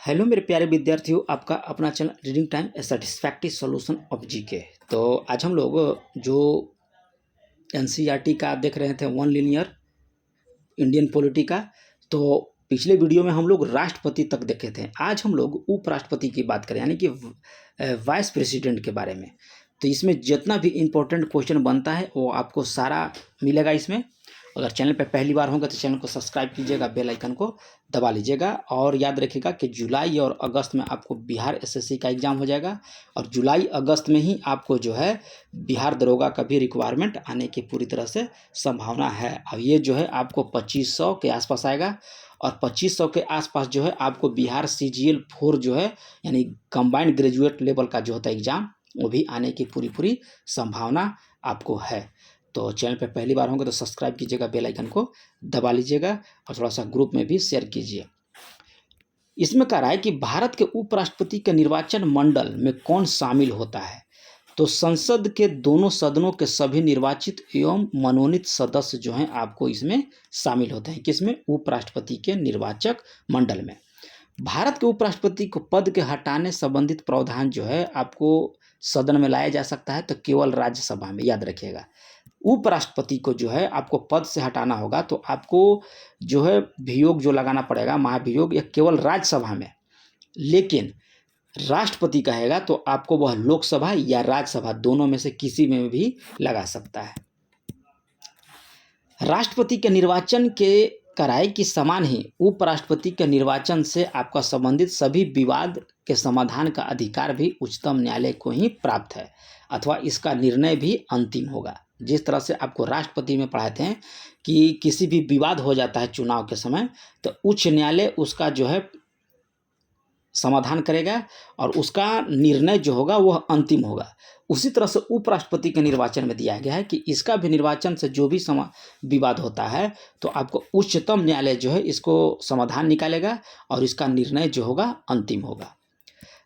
Hello मेरे प्यारे विद्यार्थियों, आपका अपना channel reading time A satisfactory solution of GK. तो आज हम लोग जो एनसीईआरटी का देख रहे थे वन लिनियर इंडियन पॉलिटी का, तो पिछले वीडियो में हम लोग राष्ट्रपति तक देखे थे। आज हम लोग उपराष्ट्रपति की बात करें, यानी कि वाइस प्रेसिडेंट के बारे में। तो इसमें जितना भी इम्पोर्टेंट क्वेश्चन बनता है वो आपको सारा मिलेगा इसमें। अगर चैनल पर पहली बार होगा तो चैनल को सब्सक्राइब कीजिएगा, बेल आइकन को दबा लीजिएगा। और याद रखिएगा कि जुलाई और अगस्त में आपको बिहार एसएससी का एग्ज़ाम हो जाएगा, और जुलाई अगस्त में ही आपको जो है बिहार दरोगा का भी रिक्वायरमेंट आने की पूरी तरह से संभावना है। अब ये जो है आपको 2500 के आसपास आएगा, और 2500 के आसपास जो है आपको बिहार CGL 4 जो है यानी कंबाइंड ग्रेजुएट लेवल का जो होता है एग्ज़ाम, वो भी आने की पूरी संभावना आपको है। तो चैनल पर पहली बार होंगे तो सब्सक्राइब कीजिएगा, बेल आइकन को दबा लीजिएगा, और थोड़ा सा ग्रुप में भी शेयर कीजिए। इसमें कह रहा है कि भारत के उपराष्ट्रपति के निर्वाचन मंडल में कौन शामिल होता है। तो संसद के दोनों सदनों के सभी निर्वाचित एवं मनोनीत सदस्य जो हैं आपको इसमें शामिल होते हैं। किसमें? उपराष्ट्रपति के निर्वाचक मंडल में। भारत के उपराष्ट्रपति को पद के हटाने संबंधित प्रावधान जो है आपको सदन में लाया जा सकता है, तो केवल राज्यसभा में। याद रखिएगा, उपराष्ट्रपति को जो है आपको पद से हटाना होगा तो आपको जो है वियोग जो लगाना पड़ेगा, महाभियोग, यह केवल राज्यसभा में। लेकिन राष्ट्रपति कहेगा तो आपको वह लोकसभा या राज्यसभा दोनों में से किसी में भी लगा सकता है। राष्ट्रपति के निर्वाचन के कराए की समान ही उपराष्ट्रपति के निर्वाचन से आपका संबंधित सभी विवाद के समाधान का अधिकार भी उच्चतम न्यायालय को ही प्राप्त है, अथवा इसका निर्णय भी अंतिम होगा। जिस तरह से आपको राष्ट्रपति में पढ़ाते हैं कि किसी भी विवाद हो जाता है चुनाव के समय, तो उच्च न्यायालय उसका जो है समाधान करेगा और उसका निर्णय जो होगा वह अंतिम होगा। उसी तरह से उपराष्ट्रपति के निर्वाचन में दिया गया है कि इसका भी निर्वाचन से जो भी विवाद होता है तो आपको उच्चतम न्यायालय जो है इसको समाधान निकालेगा और इसका निर्णय जो होगा अंतिम होगा।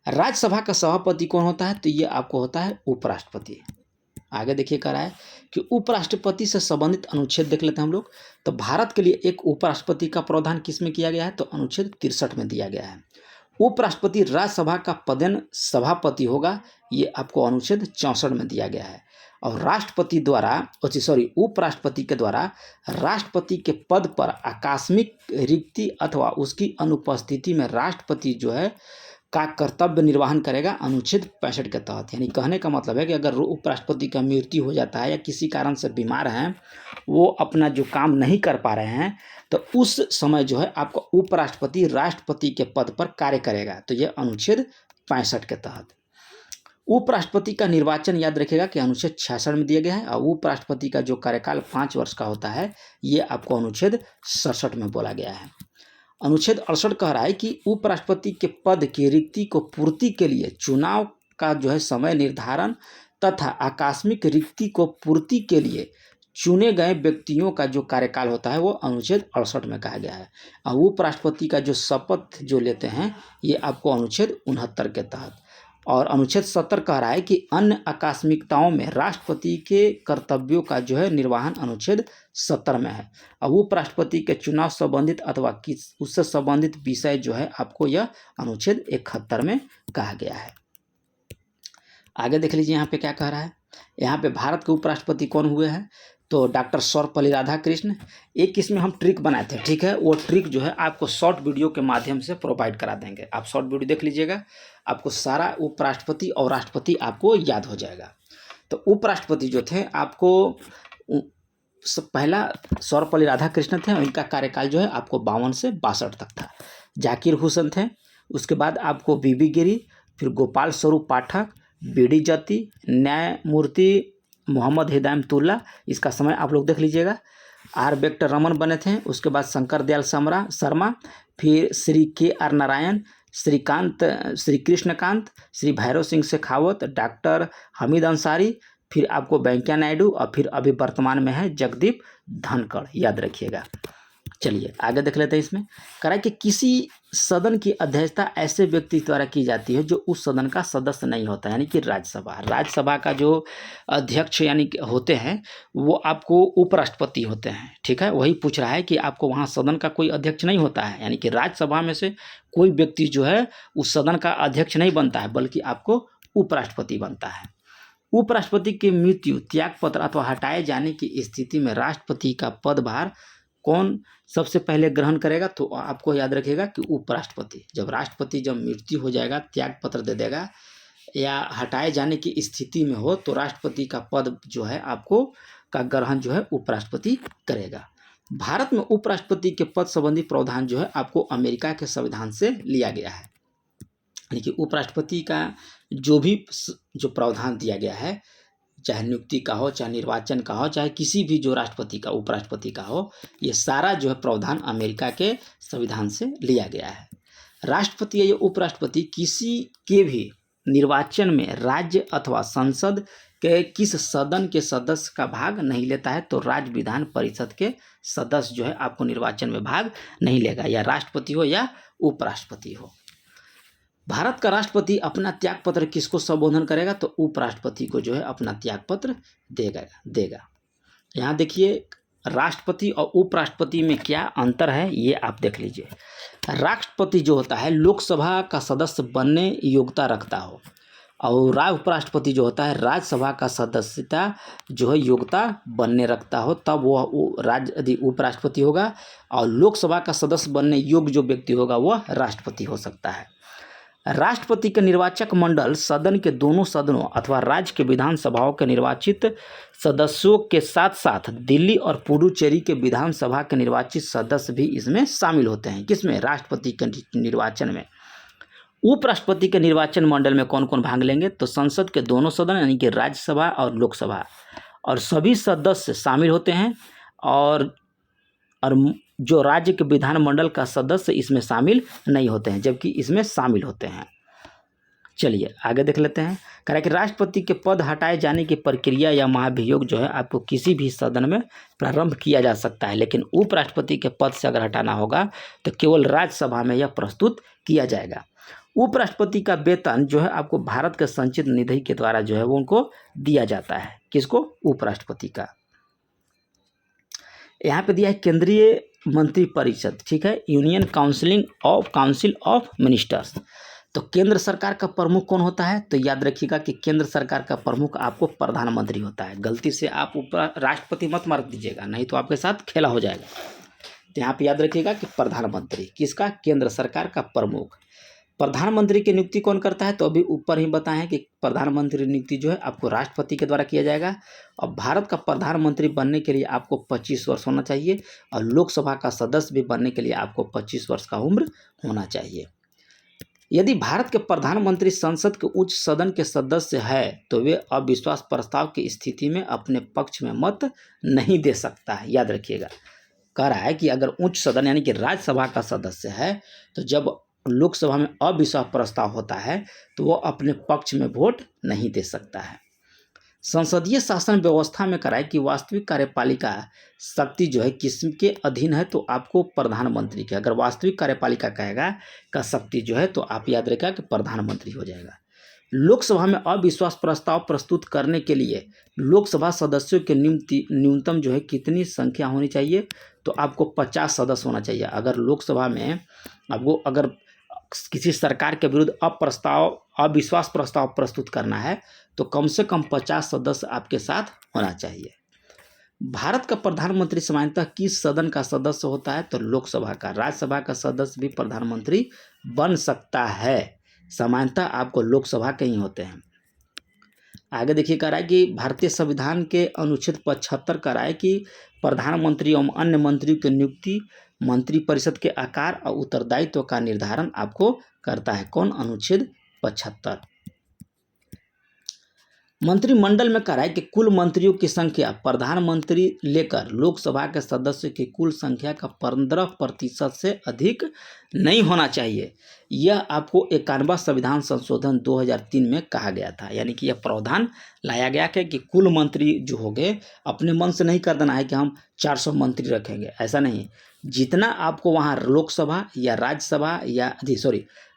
राज्यसभा का सभापति कौन होता है? तो ये आपको होता है उपराष्ट्रपति। आगे देखिए कह रहा है कि उपराष्ट्रपति से संबंधित अनुच्छेद देख लेते हैं हम लोग। तो भारत के लिए एक उपराष्ट्रपति का प्रावधान किसमें किया गया है? तो अनुच्छेद 63 में दिया गया है। उपराष्ट्रपति राज्यसभा का पदेन सभापति होगा, ये आपको अनुच्छेद 64 में दिया गया है। और राष्ट्रपति द्वारा उपराष्ट्रपति के द्वारा राष्ट्रपति के पद पर आकस्मिक रिक्ति अथवा उसकी अनुपस्थिति में राष्ट्रपति जो है का कर्तव्य निर्वहन करेगा अनुच्छेद 65 के तहत। यानी कहने का मतलब है कि अगर उपराष्ट्रपति का मृत्यु हो जाता है या किसी कारण से बीमार हैं, वो अपना जो काम नहीं कर पा रहे हैं, तो उस समय जो है आपको उपराष्ट्रपति राष्ट्रपति के पद पर कार्य करेगा। तो यह अनुच्छेद 65 के तहत। उपराष्ट्रपति का निर्वाचन याद रखिएगा कि अनुच्छेद 66 में दिया गया है, और उपराष्ट्रपति का जो कार्यकाल 5 वर्ष का होता है ये आपको अनुच्छेद 67 में बोला गया है। अनुच्छेद 68 कह रहा है कि उपराष्ट्रपति के पद की रिक्ति को पूर्ति के लिए चुनाव का जो है समय निर्धारण तथा आकस्मिक रिक्ति को पूर्ति के लिए चुने गए व्यक्तियों का जो कार्यकाल होता है वो अनुच्छेद 68 में कहा गया है। और उपराष्ट्रपति का जो शपथ जो लेते हैं ये आपको अनुच्छेद 69 के तहत। और अनुच्छेद 70 कह रहा है कि अन्य आकस्मिकताओं में राष्ट्रपति के कर्तव्यों का जो है निर्वहन अनुच्छेद 70 में है। अब उपराष्ट्रपति के चुनाव संबंधित अथवा उससे संबंधित विषय जो है आपको यह अनुच्छेद 71 में कहा गया है। आगे देख लीजिए यहाँ पे क्या कह रहा है। यहाँ पे भारत के उपराष्ट्रपति कौन हुए हैं? तो डॉक्टर सर्वपल्ली राधाकृष्ण। एक इसमें हम ट्रिक बनाए थे, ठीक है, वो ट्रिक जो है आपको शॉर्ट वीडियो के माध्यम से प्रोवाइड करा देंगे। आप शॉर्ट वीडियो देख लीजिएगा, आपको सारा उपराष्ट्रपति और राष्ट्रपति आपको याद हो जाएगा। तो उपराष्ट्रपति जो थे आपको पहला सर्वपल्ली राधाकृष्ण थे, इनका कार्यकाल जो है आपको 52 से 62 तक था। जाकिर हुसैन थे, उसके बाद आपको बीबी गिरी, फिर गोपाल स्वरूप पाठक, बीडी जत्ती, न्यायमूर्ति मोहम्मद हिदायतुल्ला, इसका समय आप लोग देख लीजिएगा। आर वेंकट रमन बने थे, उसके बाद शंकर दयाल शर्मा, फिर श्री KR नारायण, श्री कृष्णकांत, श्री भैरव सिंह शेखावत, डॉक्टर हमीद अंसारी, फिर आपको वेंकैया नायडू, और फिर अभी वर्तमान में है जगदीप धनखड़। याद रखिएगा। चलिए आगे देख लेते हैं। इसमें कह रहा है कि किसी सदन की अध्यक्षता ऐसे व्यक्ति द्वारा की जाती है जो उस सदन का सदस्य नहीं होता, यानी कि राज्यसभा का जो अध्यक्ष यानी कि होते हैं वो आपको उपराष्ट्रपति होते हैं। ठीक है, वही पूछ रहा है कि आपको वहाँ सदन का कोई अध्यक्ष नहीं होता है, यानी कि राज्यसभा में से कोई व्यक्ति जो है उस सदन का अध्यक्ष नहीं बनता है, बल्कि आपको उपराष्ट्रपति बनता है। उपराष्ट्रपति की मृत्यु, त्यागपत्र अथवा हटाए जाने की स्थिति में राष्ट्रपति का पदभार कौन सबसे पहले ग्रहण करेगा? तो आपको याद रखिएगा कि उपराष्ट्रपति। जब राष्ट्रपति जब मृत्यु हो जाएगा, त्याग पत्र दे देगा या हटाए जाने की स्थिति में हो, तो राष्ट्रपति का पद जो है आपको का ग्रहण जो है उपराष्ट्रपति करेगा। भारत में उपराष्ट्रपति के पद संबंधी प्रावधान जो है आपको अमेरिका के संविधान से लिया गया है, यानी कि उपराष्ट्रपति का जो भी जो प्रावधान दिया गया है, चाहे नियुक्ति का हो, चाहे निर्वाचन का हो, चाहे किसी भी जो राष्ट्रपति का उपराष्ट्रपति का हो, ये सारा जो है प्रावधान अमेरिका के संविधान से लिया गया है। राष्ट्रपति या उपराष्ट्रपति किसी के भी निर्वाचन में राज्य अथवा संसद के किस सदन के सदस्य का भाग नहीं लेता है, तो राज्य विधान परिषद के सदस्य जो है आपको निर्वाचन में भाग नहीं लेगा, या राष्ट्रपति हो या उपराष्ट्रपति हो। भारत का राष्ट्रपति अपना त्यागपत्र किसको संबोधन करेगा? तो उपराष्ट्रपति को जो है अपना त्यागपत्र देगा। यहाँ देखिए राष्ट्रपति और उपराष्ट्रपति में क्या अंतर है ये आप देख लीजिए। राष्ट्रपति जो होता है लोकसभा का सदस्य बनने योग्यता रखता हो, और उपराष्ट्रपति जो होता है राज्यसभा का सदस्यता जो है योग्यता बनने रखता हो, तब वो राज्य उपराष्ट्रपति होगा, और लोकसभा का सदस्य बनने योग्य जो व्यक्ति होगा वह राष्ट्रपति हो सकता है। राष्ट्रपति के निर्वाचक मंडल सदन के दोनों सदनों अथवा राज्य के विधानसभाओं के निर्वाचित सदस्यों के साथ साथ दिल्ली और पुडुचेरी के विधानसभा के निर्वाचित सदस्य भी इसमें शामिल होते हैं। किसमें? राष्ट्रपति के निर्वाचन में। उपराष्ट्रपति के निर्वाचन मंडल में कौन कौन भाग लेंगे? तो संसद के दोनों सदन यानी कि राज्यसभा और लोकसभा, और सभी सदस्य शामिल होते हैं, और जो राज्य के विधानमंडल का सदस्य इसमें शामिल नहीं होते हैं, जबकि इसमें शामिल होते हैं। चलिए आगे देख लेते हैं। कह रहा है कि राष्ट्रपति के पद हटाए जाने की प्रक्रिया या महाभियोग जो है आपको किसी भी सदन में प्रारंभ किया जा सकता है, लेकिन उपराष्ट्रपति के पद से अगर हटाना होगा तो केवल राज्यसभा में यह प्रस्तुत किया जाएगा। उपराष्ट्रपति का वेतन जो है आपको भारत के संचित निधि के द्वारा जो है वो उनको दिया जाता है। किसको? उपराष्ट्रपति का। यहाँ पे दिया है केंद्रीय मंत्रिपरिषद, ठीक है, यूनियन काउंसिल ऑफ मिनिस्टर्स। तो केंद्र सरकार का प्रमुख कौन होता है? तो याद रखिएगा कि केंद्र सरकार का प्रमुख आपको प्रधानमंत्री होता है। गलती से आप राष्ट्रपति मत मार दीजिएगा, नहीं तो आपके साथ खेला हो जाएगा। तो यहाँ पे याद रखिएगा कि प्रधानमंत्री किसका? केंद्र सरकार का प्रमुख। प्रधानमंत्री की नियुक्ति कौन करता है? तो अभी ऊपर ही बताएं कि प्रधानमंत्री नियुक्ति जो है आपको राष्ट्रपति के द्वारा किया जाएगा। और भारत का प्रधानमंत्री बनने के लिए आपको 25 वर्ष होना चाहिए, और लोकसभा का सदस्य भी बनने के लिए आपको 25 वर्ष का उम्र होना चाहिए। यदि भारत के प्रधानमंत्री संसद के उच्च सदन के सदस्य है तो वे अविश्वास प्रस्ताव की स्थिति में अपने पक्ष में मत नहीं दे सकता है। याद रखिएगा, कह रहा है कि अगर उच्च सदन यानी कि राज्यसभा का सदस्य है, तो जब लोकसभा में अविश्वास प्रस्ताव होता है तो वो अपने पक्ष में वोट नहीं दे सकता है। संसदीय शासन व्यवस्था में कराए कि वास्तविक कार्यपालिका शक्ति जो है किसके अधीन है? तो आपको प्रधानमंत्री के। अगर वास्तविक कार्यपालिका कहेगा का शक्ति जो है तो आप याद रखिएगा कि प्रधानमंत्री हो जाएगा। लोकसभा में अविश्वास प्रस्ताव प्रस्तुत करने के लिए लोकसभा सदस्यों के न्यूनतम जो है कितनी संख्या होनी चाहिए? तो आपको 50 सदस्य होना चाहिए। अगर लोकसभा में आपको अगर किसी सरकार के विरुद्ध अविश्वास प्रस्ताव प्रस्तुत करना है तो कम से कम 50 सदस्य आपके साथ होना चाहिए। भारत का प्रधानमंत्री सामान्यतः किस सदन का सदस्य होता है? तो लोकसभा का। राज्यसभा का सदस्य भी प्रधानमंत्री बन सकता है, सामान्यतः आपको लोकसभा के ही होते हैं। आगे देखिए, कह रहा है कि भारतीय संविधान के अनुच्छेद 75 कह रहा है कि प्रधानमंत्री एवं अन्य मंत्रियों की नियुक्ति मंत्रिपरिषद के आकार और उत्तरदायित्व का निर्धारण आपको करता है। कौन? अनुच्छेद 75। मंत्रिमंडल में कहा है कि कुल मंत्रियों की संख्या प्रधानमंत्री लेकर लोकसभा के सदस्य की कुल संख्या का 15% से अधिक नहीं होना चाहिए। यह आपको 91वां संविधान संशोधन 2003 में कहा गया था। यानी कि यह प्रावधान लाया गया कि कुल मंत्री जो हो गए अपने मन से नहीं कर देना है कि हम 400 मंत्री रखेंगे, ऐसा नहीं। जितना आपको वहाँ लोकसभा या राज्यसभा या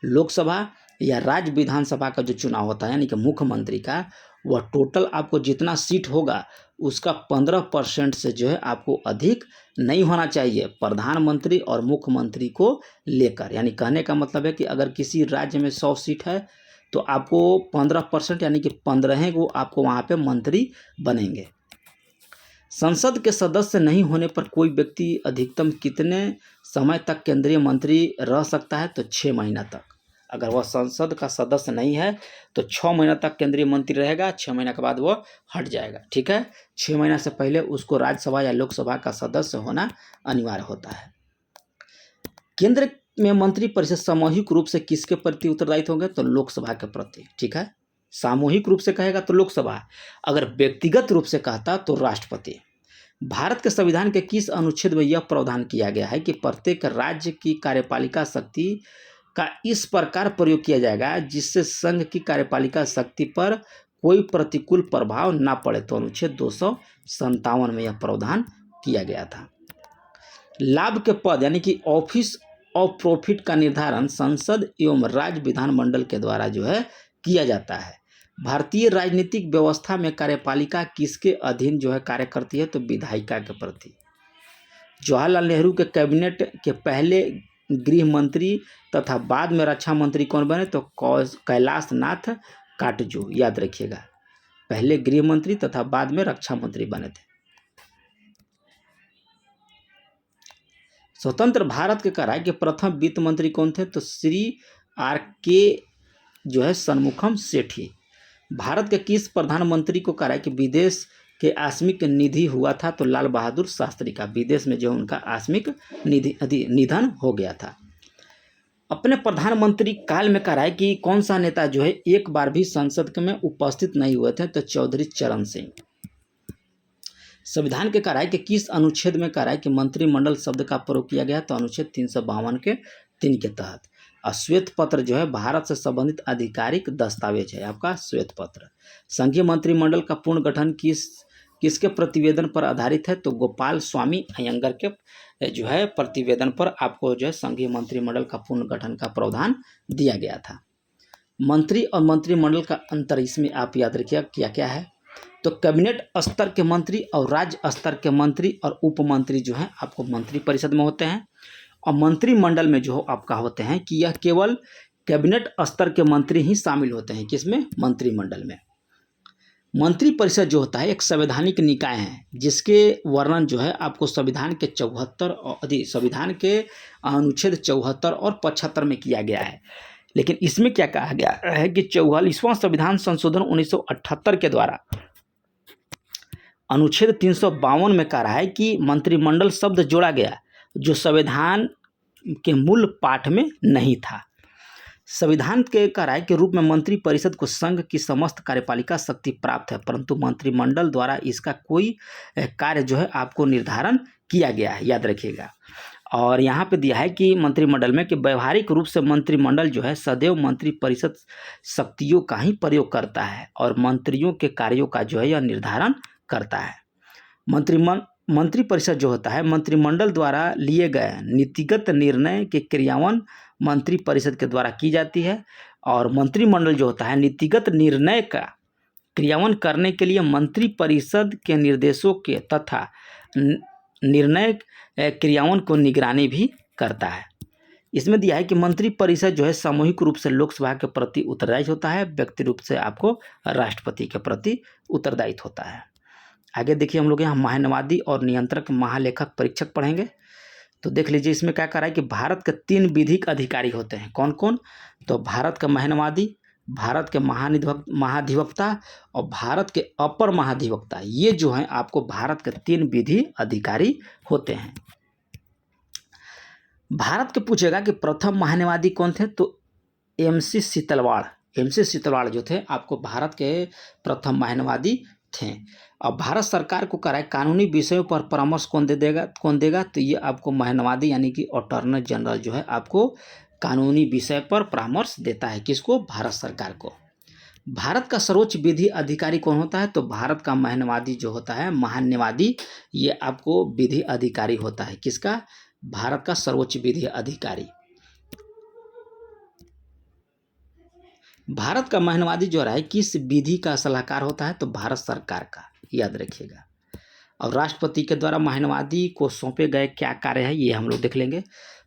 लोकसभा या राज्य विधानसभा का जो चुनाव होता है यानी कि मुख्यमंत्री का, वह टोटल आपको जितना सीट होगा उसका 15% से जो है आपको अधिक नहीं होना चाहिए प्रधानमंत्री और मुख्यमंत्री को लेकर। यानी कहने का मतलब है कि अगर किसी राज्य में 100 सीट है तो आपको 15% यानी कि 15 को आपको वहाँ पे मंत्री बनेंगे। संसद के सदस्य नहीं होने पर कोई व्यक्ति अधिकतम कितने समय तक केंद्रीय मंत्री रह सकता है? तो 6 महीना तक। अगर वह संसद का सदस्य नहीं है तो 6 महीना तक केंद्रीय मंत्री रहेगा, 6 महीना के बाद वह हट जाएगा। ठीक है, 6 महीना से पहले उसको राज्यसभा या लोकसभा का सदस्य होना अनिवार्य होता है। केंद्र में मंत्री परिषद सामूहिक रूप से किसके प्रति उत्तरदायित्व होंगे? तो लोकसभा के प्रति। ठीक है, सामूहिक रूप से कहेगा तो लोकसभा, अगर व्यक्तिगत रूप से कहता तो राष्ट्रपति। भारत के संविधान के किस अनुच्छेद में यह प्रावधान किया गया है कि प्रत्येक राज्य की कार्यपालिका शक्ति का इस प्रकार प्रयोग किया जाएगा जिससे संघ की कार्यपालिका शक्ति पर कोई प्रतिकूल प्रभाव ना पड़े? तो अनुच्छेद 257 में यह प्रावधान किया गया था। लाभ के पद यानी कि ऑफिस ऑफ प्रॉफिट का निर्धारण संसद एवं राज्य विधानमंडल के द्वारा जो है किया जाता है। भारतीय राजनीतिक व्यवस्था में कार्यपालिका किसके अधीन जो है कार्य करती है? तो विधायिका के प्रति। जवाहरलाल नेहरू के कैबिनेट के पहले गृह मंत्री तथा बाद में रक्षा मंत्री कौन बने? तो कैलाश नाथ काटजू, याद रखिएगा, पहले गृह मंत्री तथा बाद में रक्षा मंत्री बने थे। स्वतंत्र भारत के करार के प्रथम वित्त मंत्री कौन थे? तो श्री R.K. जो है षणमुखम सेठी। भारत के किस प्रधानमंत्री को कहा कि विदेश के आकस्मिक निधि हुआ था? तो लाल बहादुर शास्त्री का, विदेश में जो उनका आकस्मिक निधन हो गया था। अपने प्रधानमंत्री काल में कहा कि कौन सा नेता जो है एक बार भी संसद में उपस्थित नहीं हुए थे? तो चौधरी चरण सिंह। संविधान के कहा कि किस अनुच्छेद में कहा कि मंत्रिमंडल शब्द का प्रयोग किया गया? तो अनुच्छेद 352 के 3 के तहत। श्वेत पत्र जो है भारत से संबंधित आधिकारिक दस्तावेज है आपका श्वेत पत्र। संघीय मंत्रिमंडल का पूर्ण गठन किसके प्रतिवेदन पर आधारित है? तो गोपाल स्वामी अयंगर के जो है प्रतिवेदन पर आपको जो है संघीय मंत्रिमंडल का पूर्ण गठन का प्रावधान दिया गया था। मंत्री और मंत्रिमंडल का अंतर इसमें आप याद रखिए क्या क्या है? तो कैबिनेट स्तर के मंत्री और राज्य स्तर के मंत्री और उप मंत्री जो हैं आपको मंत्री परिषद में होते हैं। और मंत्रिमंडल में जो आपका होते हैं कि यह केवल कैबिनेट स्तर के मंत्री ही शामिल होते हैं। किसमें? मंत्रिमंडल में। मंत्री परिषद जो होता है एक संवैधानिक निकाय है जिसके वर्णन जो है आपको संविधान के अनुच्छेद 74 और 75 में किया गया है। लेकिन इसमें क्या कहा गया है कि 44वां संविधान संशोधन 1978 के द्वारा अनुच्छेद 352 में कहा है कि मंत्रिमंडल शब्द जोड़ा गया जो संविधान के मूल पाठ में नहीं था। संविधान के करार के रूप में मंत्री परिषद को संघ की समस्त कार्यपालिका शक्ति प्राप्त है, परंतु मंत्रिमंडल द्वारा इसका कोई कार्य जो है आपको निर्धारण किया गया है, याद रखिएगा। और यहाँ पे दिया है कि मंत्रिमंडल में कि व्यवहारिक रूप से मंत्रिमंडल जो है सदैव मंत्री परिषद शक्तियों का ही प्रयोग करता है और मंत्रियों के कार्यों का जो है यह निर्धारण करता है। मंत्री परिषद जो होता है मंत्रिमंडल द्वारा लिए गए नीतिगत निर्णय के क्रियान्वयन मंत्री परिषद के द्वारा की जाती है और मंत्रिमंडल जो होता है नीतिगत निर्णय का क्रियान्वयन करने के लिए मंत्री परिषद के निर्देशों के तथा निर्णय क्रियान्वयन को निगरानी भी करता है। इसमें दिया है कि मंत्री परिषद जो है सामूहिक रूप से लोकसभा के प्रति उत्तरदायित्व होता है, व्यक्ति रूप से आपको राष्ट्रपति के प्रति उत्तरदायित्व होता है। आगे देखिए हम लोग यहाँ महान्यवादी और नियंत्रक महालेखक परीक्षक पढ़ेंगे। तो देख लीजिए इसमें क्या कह रहा है कि भारत के 3 विधिक अधिकारी होते हैं। कौन कौन? तो भारत के महान्यवादी, भारत के महाधिवक्ता और भारत के अपर महाधिवक्ता। ये जो हैं आपको भारत के 3 विधि अधिकारी होते हैं। भारत के पूछेगा कि प्रथम महान्यवादी कौन थे? तो MC सीतलवाड़, MC सीतलवाड़ जो थे आपको भारत के प्रथम महानवादी थे। अब भारत सरकार को कराए कानूनी विषयों पर परामर्श कौन देगा? तो ये आपको महानवादी यानी कि अटॉर्नी जनरल जो है आपको कानूनी विषय पर परामर्श देता है। किसको? भारत सरकार को। भारत का सर्वोच्च विधि अधिकारी कौन होता है? तो भारत का महान्यायवादी जो होता है, महान्यायवादी, ये आपको विधि अधिकारी होता है। किसका? भारत का सर्वोच्च विधि अधिकारी। भारत का महान्यायवादी जो रहा है किस विधि का सलाहकार होता है? तो भारत सरकार का, याद रखिएगा। और राष्ट्रपति के द्वारा महान्यायवादी को सौंपे गए क्या कार्य है ये हम लोग देख लेंगे।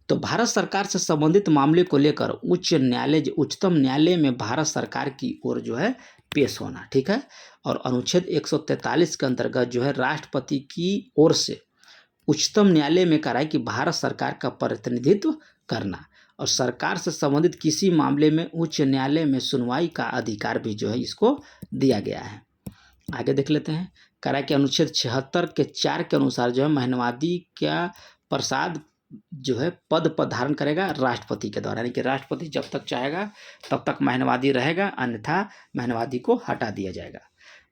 तो भारत सरकार से संबंधित मामले को लेकर उच्चतम न्यायालय में भारत सरकार की ओर जो है पेश होना, ठीक है। और अनुच्छेद 143 के अंतर्गत जो है राष्ट्रपति की ओर से उच्चतम न्यायालय में कराए कि भारत सरकार का प्रतिनिधित्व करना, और सरकार से संबंधित किसी मामले में उच्च न्यायालय में सुनवाई का अधिकार भी जो है इसको दिया गया है। आगे देख लेते हैं। कराए कि अनुच्छेद 76 के 4 के अनुसार जो है महान्यायवादी का प्रसाद जो है पद पर धारण करेगा राष्ट्रपति के द्वारा, यानी कि राष्ट्रपति जब तक चाहेगा तब तक महान्यायवादी रहेगा, अन्यथा महान्यायवादी को हटा दिया जाएगा।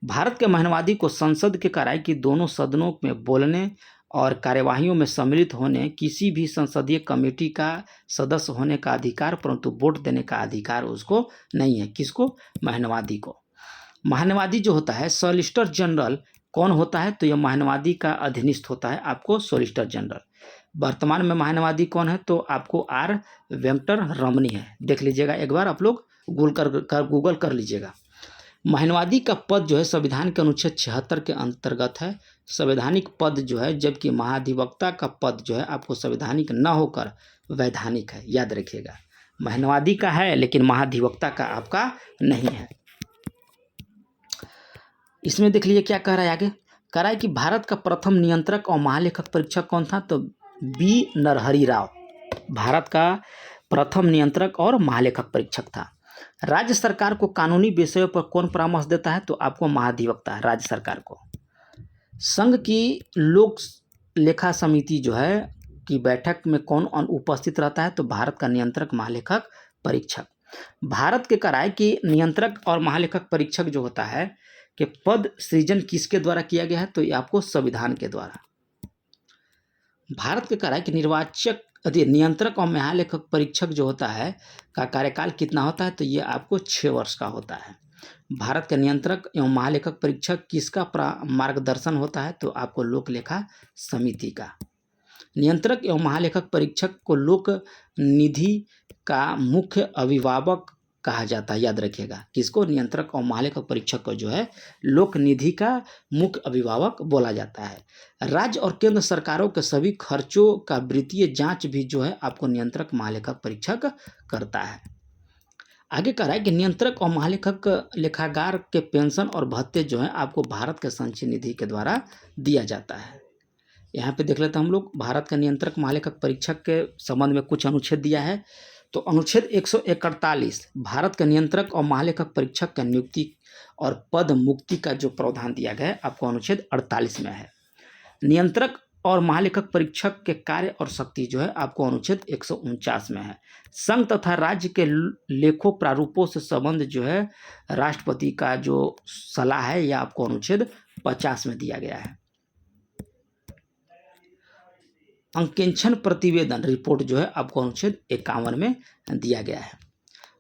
भारत के महान्यायवादी को संसद के कराए कि दोनों सदनों में बोलने और कार्यवाहियों में सम्मिलित होने, किसी भी संसदीय कमेटी का सदस्य होने का अधिकार, परंतु वोट देने का अधिकार उसको नहीं है। किसको? महान्यायवादी को। महान्यायवादी जो होता है सॉलिसिटर जनरल कौन होता है? तो यह महान्यायवादी का अधीनस्थ होता है आपको सॉलिसिटर जनरल। वर्तमान में महान्यायवादी कौन है? तो आपको आर वेंकटरमणी है। देख लीजिएगा एक बार, आप लोग गूगल कर लीजिएगा। महान्यायवादी का पद जो है संविधान के अनुच्छेद 76 के अंतर्गत है, संवैधानिक पद जो है, जबकि महाधिवक्ता का पद जो है आपको संवैधानिक न होकर वैधानिक है। याद रखिएगा, महान्यायवादी का है लेकिन महाधिवक्ता का आपका नहीं है। इसमें देख लीजिए क्या कह रहा है आगे। कह रहा है कि भारत का प्रथम नियंत्रक और महालेखक परीक्षक कौन था? तो बी नरहरि राव भारत का प्रथम नियंत्रक और महालेखक परीक्षक था। राज्य सरकार को कानूनी विषयों पर कौन परामर्श देता है? तो आपको महाधिवक्ता है राज्य सरकार को। संघ की लोक लेखा समिति जो है की बैठक में कौन उपस्थित रहता है? तो भारत का नियंत्रक महालेखक परीक्षक। भारत के कराए कि नियंत्रक और महालेखक परीक्षक जो होता है कि पद सृजन किसके द्वारा किया गया है? तो ये आपको संविधान के द्वारा। भारत के कराए कि नियंत्रक और महालेखक परीक्षक जो होता है का कार्यकाल कितना होता है? तो ये आपको 6 वर्ष का होता है। भारत के नियंत्रक एवं महालेखक परीक्षक किसका मार्गदर्शन होता है? तो आपको लोक लेखा समिति का। नियंत्रक एवं महालेखक परीक्षक को लोक निधि का मुख्य अभिभावक कहा जाता है। याद रखिएगा, किसको? नियंत्रक और महालेखक परीक्षक को जो है लोक निधि का मुख्य अभिभावक बोला जाता है। राज्य और केंद्र सरकारों के सभी खर्चों का वित्तीय जांच भी जो है आपको नियंत्रक महालेखक परीक्षक करता है। आगे कह रहा है कि नियंत्रक और महालेखक लेखागार के पेंशन और भत्ते जो है आपको भारत के संचय निधि के द्वारा दिया जाता है। यहाँ पे देख लेते हैं हम लोग भारत का नियंत्रक महालेखक परीक्षक के संबंध में कुछ अनुच्छेद दिया है। तो अनुच्छेद 141 भारत के नियंत्रक और महालेखक परीक्षक का नियुक्ति और पद मुक्ति का जो प्रावधान दिया गया है आपको अनुच्छेद 48 में है। नियंत्रक और महालेखक परीक्षक के कार्य और शक्ति जो है आपको अनुच्छेद 149 में है। संघ तथा राज्य के लेखों प्रारूपों से संबंध जो है राष्ट्रपति का जो सलाह है यह आपको अनुच्छेद 50 में दिया गया है। अंकेक्षण प्रतिवेदन रिपोर्ट जो है आपको अनुच्छेद 51 में दिया गया है।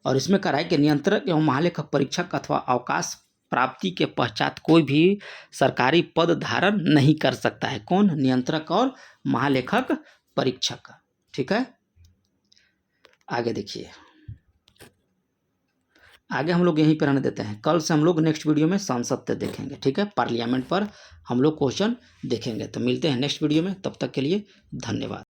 और इसमें कहा है कि नियंत्रक एवं महालेखक परीक्षक अथवा अवकाश प्राप्ति के पश्चात कोई भी सरकारी पद धारण नहीं कर सकता है। कौन? नियंत्रक और महालेखक परीक्षक। ठीक है, आगे देखिए, आगे हम लोग यहीं पर रहने देते हैं। कल से हम लोग नेक्स्ट वीडियो में संसद देखेंगे। ठीक है, पार्लियामेंट पर हम लोग क्वेश्चन देखेंगे। तो मिलते हैं नेक्स्ट वीडियो में, तब तक के लिए धन्यवाद।